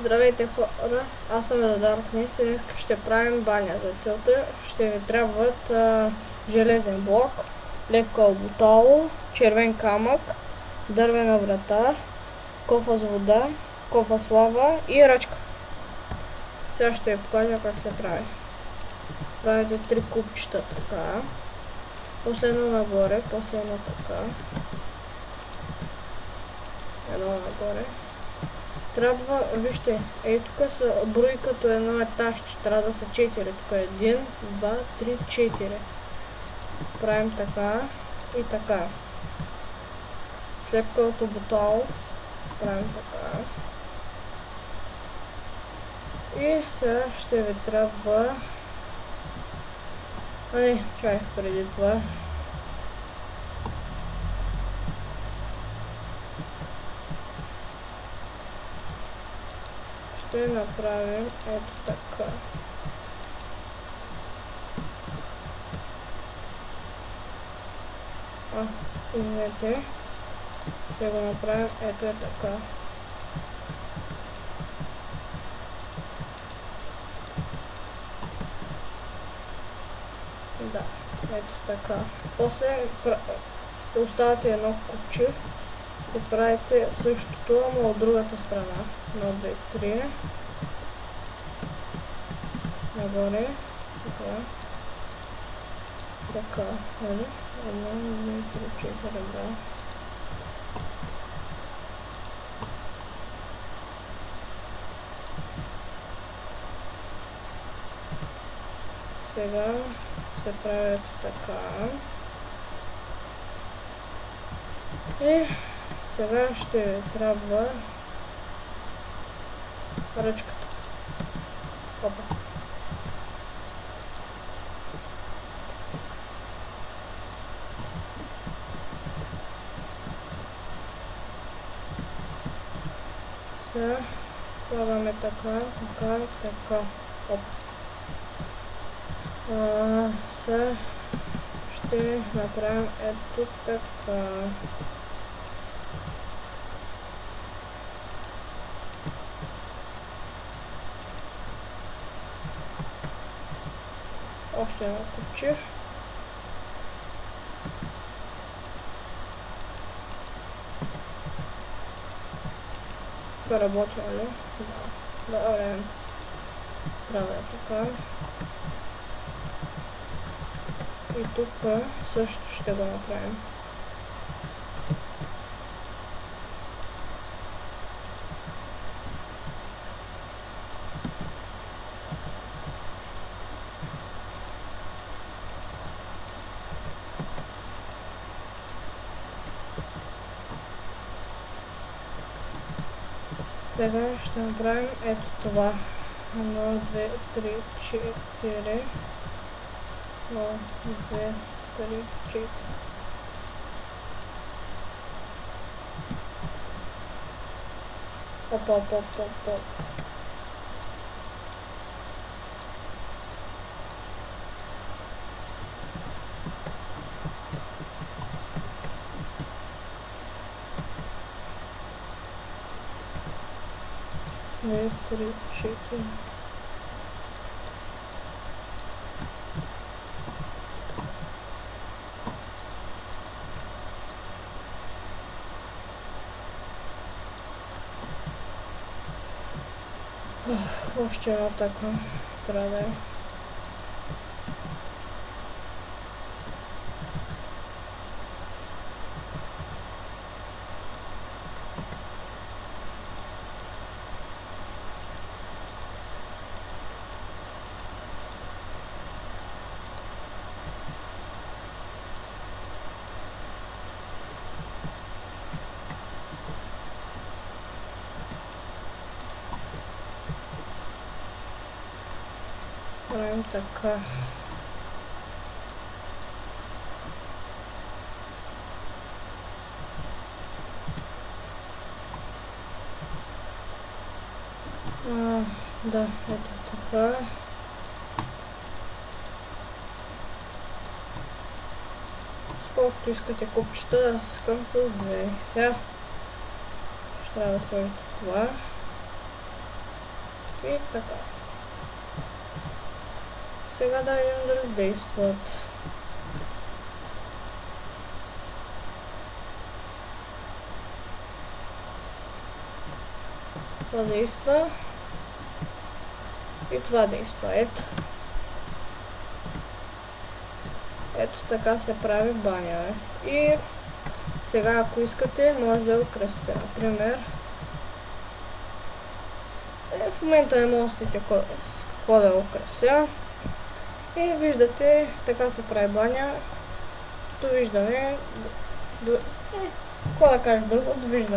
Здравейте хора, аз съм Еладар. Днес ще правим баня. За целта ще ви трябват железен блок, лепка обутало, червен камък, дървена врата, кофа с вода, кофа с лава и ръчка. Сега ще ви покажа как се прави. Правите 3 купчета така, после едно нагоре, после едно така, едно нагоре. Трябва, вижте, ей тук са брои като едно етажче, трябва да са 4, тук е 1, 2, 3, 4. Правим така и така. Слепка от обутало, правим така. И сега ще ви трябва... А не, чай, преди това. Ще направим ето така. Извинете. Ще го направим ето е така. Да, ето така. После оставате едно купче и правите същото, но от другата страна. 1, 2, 3. Нагоре. Така. Така. 1, 2, 3, 4, да. Сега се правят така. И сега ще трябва ръчката. Опа. Сега слагаме така, така, така. Опа. Сега ще направим ето така. Още едно купче. Работи ли? Да. Добре. Трябва да е така. И тук също ще го направим. Сега ще направим ето това. 1, 2, 3, 4. 1, 2, 3, 4. Опа, опа, опа, опа. Две, три, 4. Още едно така трябва да е. Правим така. Да, ето така. Колкото искате купчета, аз искам с 2. Сега ще трябва да сложите това. И така. Сега да видим дали действат. Това действа. И това действа. Ето. Ето така се прави баня. И сега, ако искате, може да го кръстите. Например, в момента не мога да сетя с какво да го кръся. И виждате, така се прави баня. Довиждане. Какво да кажа друго? Довиждане.